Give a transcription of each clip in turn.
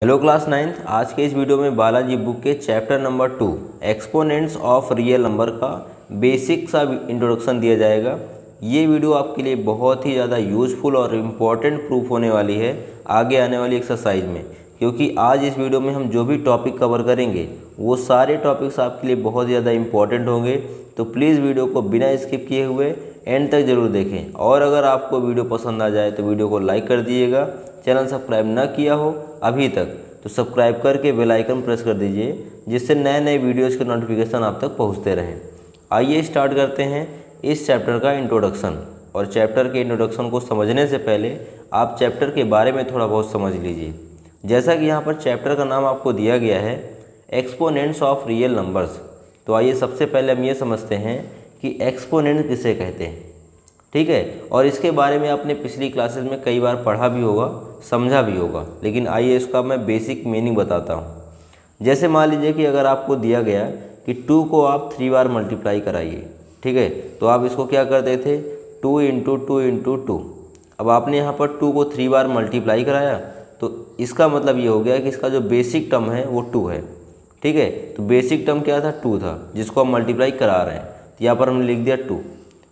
Hello class ninth. आज के इस वीडियो में बालाजी बुक के chapter number 2 exponents of real number का बेसिक सा इंट्रोडक्शन दिया जाएगा। ये वीडियो आपके लिए बहुत ही ज़्यादा यूज़फुल और इम्पॉर्टेंट प्रूफ होने वाली है आगे आने वाली एक्सरसाइज में, क्योंकि आज इस वीडियो में हम जो भी टॉपिक कवर करेंगे वो सारे टॉपिक्स आपके लिए बहुत ज़्यादा इंपॉर्टेंट होंगे। तो प्लीज़ वीडियो को बिना स्किप किए हुए एंड तक ज़रूर देखें, और अगर आपको वीडियो पसंद आ जाए तो वीडियो को लाइक कर दीजिएगा। चैनल सब्सक्राइब न किया हो अभी तक तो सब्सक्राइब करके बेल आइकन प्रेस कर दीजिए, जिससे नए नए वीडियोज़ के नोटिफिकेशन आप तक पहुंचते रहें। आइए स्टार्ट करते हैं इस चैप्टर का इंट्रोडक्शन। और चैप्टर के इंट्रोडक्शन को समझने से पहले आप चैप्टर के बारे में थोड़ा बहुत समझ लीजिए। जैसा कि यहाँ पर चैप्टर का नाम आपको दिया गया है एक्सपोनेंट्स ऑफ रियल नंबर्स, तो आइए सबसे पहले हम ये समझते हैं कि एक्सपोनेंट किसे कहते हैं। ठीक है, और इसके बारे में आपने पिछली क्लासेस में कई बार पढ़ा भी होगा, समझा भी होगा, लेकिन आइए इसका मैं बेसिक मीनिंग बताता हूँ। जैसे मान लीजिए कि अगर आपको दिया गया कि 2 को आप 3 बार मल्टीप्लाई कराइए, ठीक है, तो आप इसको क्या करते थे 2 इंटू 2 इंटू 2। अब आपने यहाँ पर 2 को 3 बार मल्टीप्लाई कराया, तो इसका मतलब ये हो गया कि इसका जो बेसिक टर्म है वो 2 है। ठीक है, तो बेसिक टर्म क्या था 2 था, जिसको हम मल्टीप्लाई करा रहे हैं, तो यहाँ पर हमने लिख दिया 2,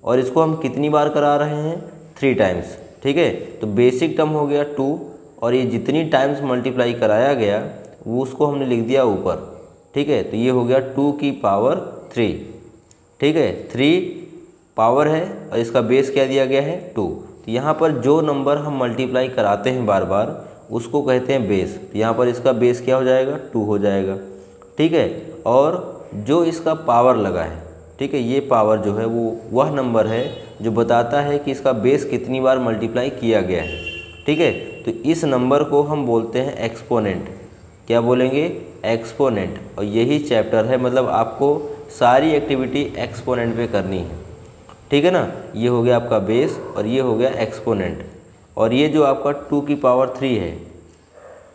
और इसको हम कितनी बार करा रहे हैं 3 टाइम्स। ठीक है, तो बेसिक टर्म हो गया 2, और ये जितनी टाइम्स मल्टीप्लाई कराया गया वो उसको हमने लिख दिया ऊपर। ठीक है, तो ये हो गया 2 की पावर 3। ठीक है, 3 पावर है और इसका बेस क्या दिया गया है 2। तो यहाँ पर जो नंबर हम मल्टीप्लाई कराते हैं बार बार उसको कहते हैं बेस। तो यहाँ पर इसका बेस क्या हो जाएगा 2 हो जाएगा। ठीक है, और जो इसका पावर लगा है, ठीक है, ये पावर जो है वो वह नंबर है जो बताता है कि इसका बेस कितनी बार मल्टीप्लाई किया गया है। ठीक है, तो इस नंबर को हम बोलते हैं एक्सपोनेंट। क्या बोलेंगे एक्सपोनेंट। और यही चैप्टर है, मतलब आपको सारी एक्टिविटी एक्सपोनेंट पे करनी है। ठीक है ना, ये हो गया आपका बेस और ये हो गया एक्सपोनेंट। और ये जो आपका 2 की पावर 3 है,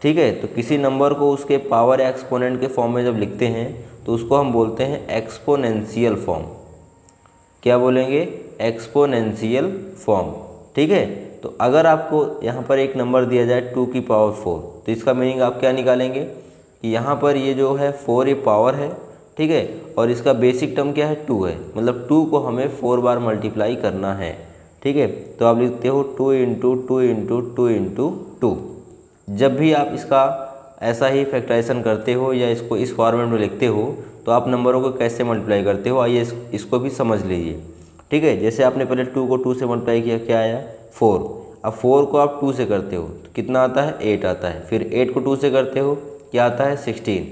ठीक है, तो किसी नंबर को उसके पावर या एक्सपोनेंट के फॉर्म में जब लिखते हैं तो उसको हम बोलते हैं एक्सपोनेंशियल फॉर्म। क्या बोलेंगे एक्सपोनेंशियल फॉर्म। ठीक है, तो अगर आपको यहाँ पर एक नंबर दिया जाए 2 की पावर 4, तो इसका मीनिंग आप क्या निकालेंगे कि यहाँ पर ये जो है 4 ये पावर है, ठीक है, और इसका बेसिक टर्म क्या है 2 है, मतलब 2 को हमें 4 बार मल्टीप्लाई करना है। ठीक है, तो आप लिखते हो 2 इंटू 2 इंटू 2 इंटू 2। जब भी आप इसका ऐसा ही फैक्टराइजेशन करते हो या इसको इस फॉर्मेट में लिखते हो तो आप नंबरों को कैसे मल्टीप्लाई करते हो, आइए इसको भी समझ लीजिए। ठीक है, जैसे आपने पहले 2 को 2 से मल्टीप्लाई किया, क्या आया 4। अब 4 को आप 2 से करते हो तो कितना आता है 8 आता है। फिर 8 को 2 से करते हो क्या आता है 16।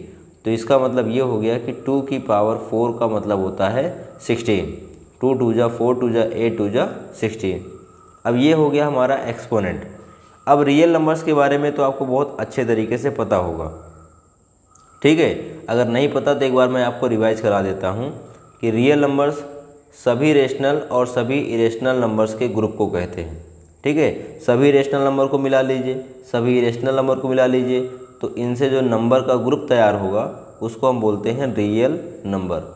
तो इसका मतलब ये हो गया कि 2 की पावर 4 का मतलब होता है 16। 2 2 जा 4 2 जा 8 2 जा 16। अब ये हो गया हमारा एक्सपोनेंट। अब रियल नंबर्स के बारे में तो आपको बहुत अच्छे तरीके से पता होगा। ठीक है, अगर नहीं पता तो एक बार मैं आपको रिवाइज करा देता हूँ कि रियल नंबर्स सभी रेशनल और सभी इरेशनल नंबर्स के ग्रुप को कहते हैं। ठीक है, सभी रेशनल नंबर को मिला लीजिए, सभी इरेशनल नंबर को मिला लीजिए, तो इनसे जो नंबर का ग्रुप तैयार होगा उसको हम बोलते हैं रियल नंबर।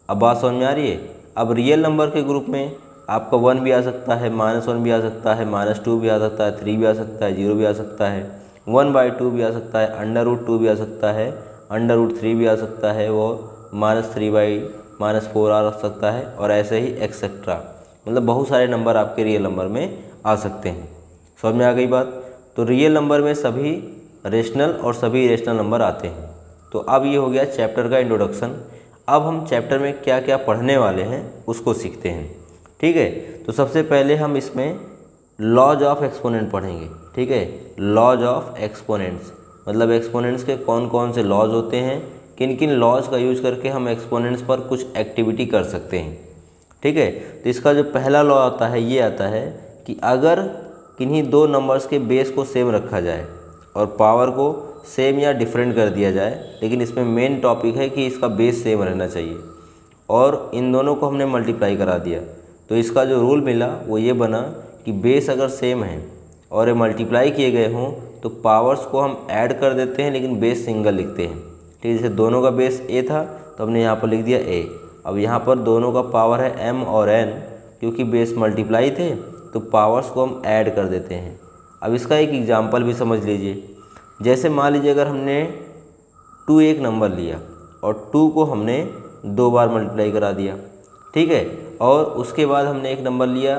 अब बात समझ में आ रही है। अब रियल नंबर के ग्रुप में आपका 1 भी आ सकता है, -1 भी आ सकता है, -2 भी आ सकता है, 3 भी आ सकता है, 0 भी आ सकता है, 1/2 भी आ सकता है, √2 भी आ सकता है, √3 भी आ सकता है, और -3/-4 आ सकता है, और ऐसे ही एक्सेट्रा। मतलब बहुत सारे नंबर आपके रियल नंबर में आ सकते हैं। समझ में आ गई बात। तो रियल नंबर में सभी रेशनल और सभी इरेशनल नंबर आते हैं। तो अब ये हो गया चैप्टर का इंट्रोडक्शन। अब हम चैप्टर में क्या क्या पढ़ने वाले हैं उसको सीखते हैं। ठीक है, तो सबसे पहले हम इसमें लॉज ऑफ एक्सपोनेंट पढ़ेंगे। ठीक है, लॉज ऑफ एक्सपोनेंट्स, मतलब एक्सपोनेंट्स के कौन कौन से लॉज होते हैं, किन किन लॉज का यूज करके हम एक्सपोनेंट्स पर कुछ एक्टिविटी कर सकते हैं। ठीक है, तो इसका जो पहला लॉ आता है ये आता है कि अगर किन्हीं दो नंबर्स के बेस को सेम रखा जाए और पावर को सेम या डिफरेंट कर दिया जाए, लेकिन इसमें मेन टॉपिक है कि इसका बेस सेम रहना चाहिए, और इन दोनों को हमने मल्टीप्लाई करा दिया, तो इसका जो रूल मिला वो ये बना कि बेस अगर सेम है और ये मल्टीप्लाई किए गए हों तो पावर्स को हम ऐड कर देते हैं, लेकिन बेस सिंगल लिखते हैं। ठीक है, जैसे दोनों का बेस a था तो हमने यहाँ पर लिख दिया a। अब यहाँ पर दोनों का पावर है m और n, क्योंकि बेस मल्टीप्लाई थे तो पावर्स को हम ऐड कर देते हैं। अब इसका एक एग्जाम्पल भी समझ लीजिए। जैसे मान लीजिए अगर हमने 2 एक नंबर लिया और 2 को हमने 2 बार मल्टीप्लाई करा दिया, ठीक है, और उसके बाद हमने एक नंबर लिया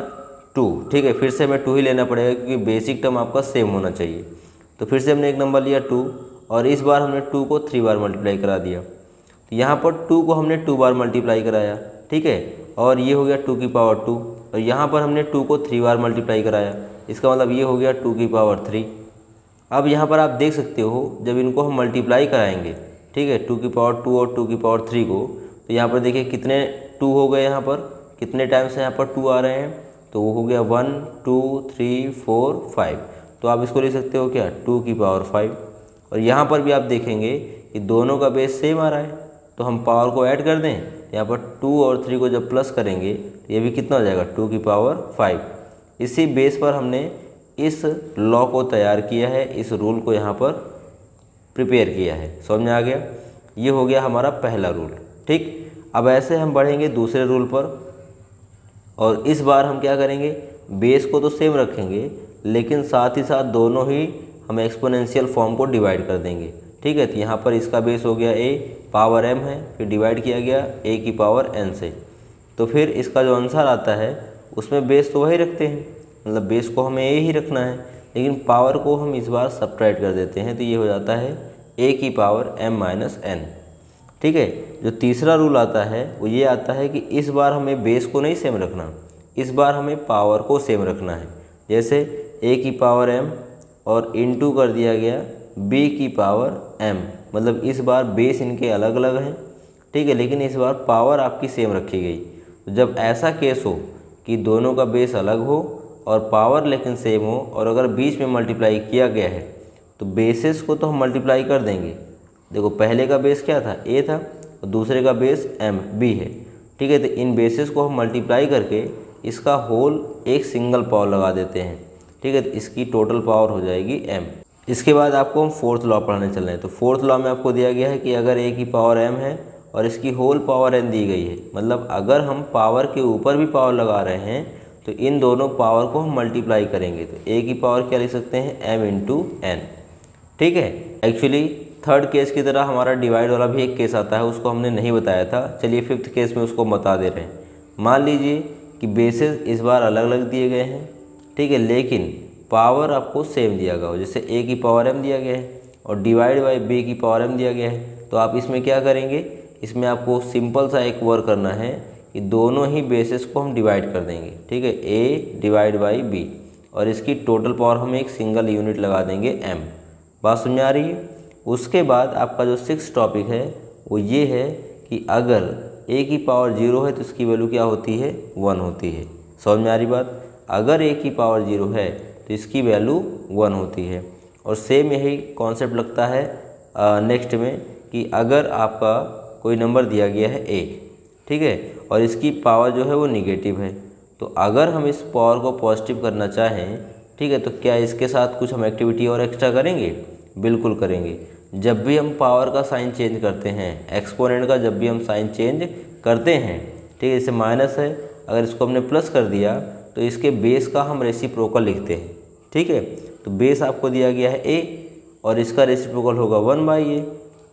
2, ठीक है, फिर से हमें 2 ही लेना पड़ेगा क्योंकि बेसिक टर्म आपका सेम होना चाहिए। तो फिर से हमने एक नंबर लिया 2 और इस बार हमने 2 को 3 बार मल्टीप्लाई करा दिया। तो यहाँ पर 2 को हमने 2 बार मल्टीप्लाई कराया, ठीक है, और ये हो गया 2 की पावर 2, और यहाँ पर हमने 2 को 3 बार मल्टीप्लाई कराया, इसका मतलब ये हो गया 2 की पावर 3। अब यहाँ पर आप देख सकते हो जब इनको हम मल्टीप्लाई कराएंगे, ठीक है, 2 की पावर 2 और 2 की पावर 3 को, तो यहाँ पर देखिए कितने 2 हो गए, यहाँ पर कितने टाइम्स यहाँ पर 2 आ रहे हैं, तो वो हो गया 1 2 3 4 5। तो आप इसको ले सकते हो क्या 2 की पावर 5। और यहाँ पर भी आप देखेंगे कि दोनों का बेस सेम आ रहा है, तो हम पावर को ऐड कर दें, यहाँ पर 2 और 3 को जब प्लस करेंगे तो ये भी कितना हो जाएगा 2 की पावर 5। इसी बेस पर हमने इस लॉ को तैयार किया है, इस रूल को यहाँ पर प्रिपेयर किया है। समझ में आ गया? ये हो गया हमारा पहला रूल, ठीक। अब ऐसे हम बढ़ेंगे दूसरे रूल पर, और इस बार हम क्या करेंगे, बेस को तो सेम रखेंगे लेकिन साथ ही साथ दोनों ही हम एक्सपोनेंशियल फॉर्म को डिवाइड कर देंगे, ठीक है। तो यहाँ पर इसका बेस हो गया a, पावर m है, फिर डिवाइड किया गया a की पावर n से। तो फिर इसका जो आंसर आता है उसमें बेस तो वही रखते हैं, मतलब बेस को हमें a ही रखना है, लेकिन पावर को हम इस बार सब्ट्रैक्ट कर देते हैं, तो ये हो जाता है a की पावर m माइनस n, ठीक है। जो तीसरा रूल आता है वो ये आता है कि इस बार हमें बेस को नहीं सेम रखना, इस बार हमें पावर को सेम रखना है। जैसे a की पावर m और इनटू कर दिया गया b की पावर m, मतलब इस बार बेस इनके अलग अलग हैं, ठीक है, लेकिन इस बार पावर आपकी सेम रखी गई। तो जब ऐसा केस हो कि दोनों का बेस अलग हो और पावर लेकिन सेम हो, और अगर बीच में मल्टीप्लाई किया गया है तो बेसिस को तो हम मल्टीप्लाई कर देंगे। देखो पहले का बेस क्या था, a था, और दूसरे का बेस b है, ठीक है। तो इन बेसिस को हम मल्टीप्लाई करके इसका होल एक सिंगल पावर लगा देते हैं, ठीक है। तो इसकी टोटल पावर हो जाएगी m। इसके बाद आपको हम फोर्थ लॉ पढ़ाने चल रहे हैं। तो फोर्थ लॉ में आपको दिया गया है कि अगर a की पावर m है और इसकी होल पावर n दी गई है, मतलब अगर हम पावर के ऊपर भी पावर लगा रहे हैं तो इन दोनों पावर को हम मल्टीप्लाई करेंगे। तो a की पावर क्या लिख सकते हैं, m इंटू n, ठीक है। एक्चुअली थर्ड केस की तरह हमारा डिवाइड वाला भी एक केस आता है, उसको हमने नहीं बताया था। चलिए फिफ्थ केस में उसको बता दे रहे हैं। मान लीजिए कि बेसिस इस बार अलग अलग दिए गए हैं, ठीक है, लेकिन पावर आपको सेम दिया गया हो, जैसे a की पावर m दिया गया है और डिवाइड बाई b की पावर m दिया गया है। तो आप इसमें क्या करेंगे, इसमें आपको सिंपल सा एक वर्क करना है कि दोनों ही बेसिस को हम डिवाइड कर देंगे, ठीक है, a डिवाइड बाई b, और इसकी टोटल पावर हम एक सिंगल यूनिट लगा देंगे m। बात समझ आ रही है? उसके बाद आपका जो 6th टॉपिक है वो ये है कि अगर a की पावर 0 है तो इसकी वैल्यू क्या होती है, 1 होती है। समझ में आ रही बात? अगर a की पावर 0 है तो इसकी वैल्यू 1 होती है। और सेम यही कॉन्सेप्ट लगता है नेक्स्ट में कि अगर आपका कोई नंबर दिया गया है a, ठीक है, और इसकी पावर जो है वो निगेटिव है, तो अगर हम इस पावर को पॉजिटिव करना चाहें, ठीक है, तो क्या इसके साथ कुछ हम एक्टिविटी और एक्स्ट्रा करेंगे? बिल्कुल करेंगे। जब भी हम पावर का साइन चेंज करते हैं, एक्सपोनेंट का जब भी हम साइन चेंज करते हैं, ठीक है, जैसे माइनस है, अगर इसको हमने प्लस कर दिया तो इसके बेस का हम रेसिप्रोकल लिखते हैं, ठीक है। तो बेस आपको दिया गया है a और इसका रेसिप्रोकल होगा 1/a।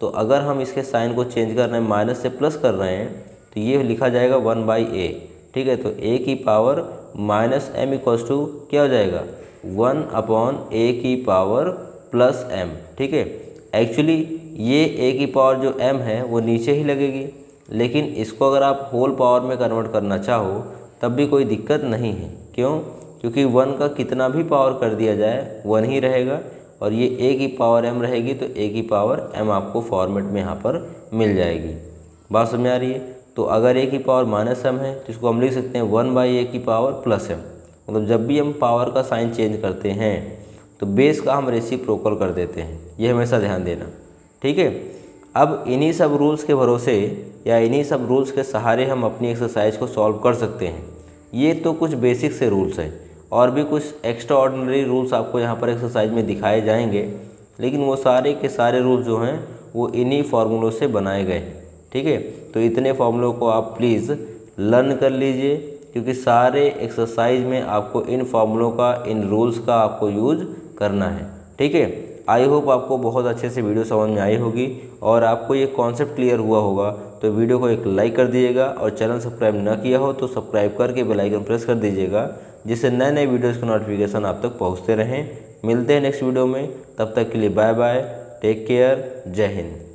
तो अगर हम इसके साइन को चेंज कर रहे हैं, माइनस से प्लस कर रहे हैं, तो ये लिखा जाएगा 1/a, ठीक है। तो a की power minus m equals to क्या हो जाएगा, 1/a की पावर प्लस m, ठीक है। एक्चुअली ये a की पावर जो m है वो नीचे ही लगेगी, लेकिन इसको अगर आप होल पावर में कन्वर्ट करना चाहो तब भी कोई दिक्कत नहीं है। क्यों? क्योंकि 1 का कितना भी पावर कर दिया जाए 1 ही रहेगा, और ये a की पावर m रहेगी, तो a की पावर m आपको फॉर्मेट में यहाँ पर मिल जाएगी। बात समझ आ रही है? तो अगर a की पावर माइनस m है तो इसको हम लिख सकते हैं 1/a की पावर प्लस m। मतलब जब भी हम पावर का साइन चेंज करते हैं तो बेस का हम रेसिप्रोकल कर देते हैं, ये हमेशा ध्यान देना, ठीक है। अब इन्हीं सब रूल्स के भरोसे या इन्हीं सब रूल्स के सहारे हम अपनी एक्सरसाइज को सॉल्व कर सकते हैं। ये तो कुछ बेसिक से रूल्स हैं, और भी कुछ एक्स्ट्रा ऑर्डिनरी रूल्स आपको यहाँ पर एक्सरसाइज में दिखाए जाएंगे, लेकिन वो सारे के सारे रूल्स जो हैं वो इन्हीं फार्मूलों से बनाए गए हैं, ठीक है। तो इतने फार्मूलों को आप प्लीज़ लर्न कर लीजिए, क्योंकि सारे एक्सरसाइज में आपको इन फार्मूलों का, इन रूल्स का आपको यूज करना है, ठीक है। आई होप आपको बहुत अच्छे से वीडियो समझ में आई होगी और आपको ये कॉन्सेप्ट क्लियर हुआ होगा। तो वीडियो को एक लाइक कर दीजिएगा और चैनल सब्सक्राइब ना किया हो तो सब्सक्राइब करके बेल आइकन प्रेस कर दीजिएगा, जिससे नए नए वीडियोज़ के नोटिफिकेशन आप तक पहुँचते रहें। मिलते हैं नेक्स्ट वीडियो में, तब तक के लिए बाय बाय, टेक केयर, जय हिंद।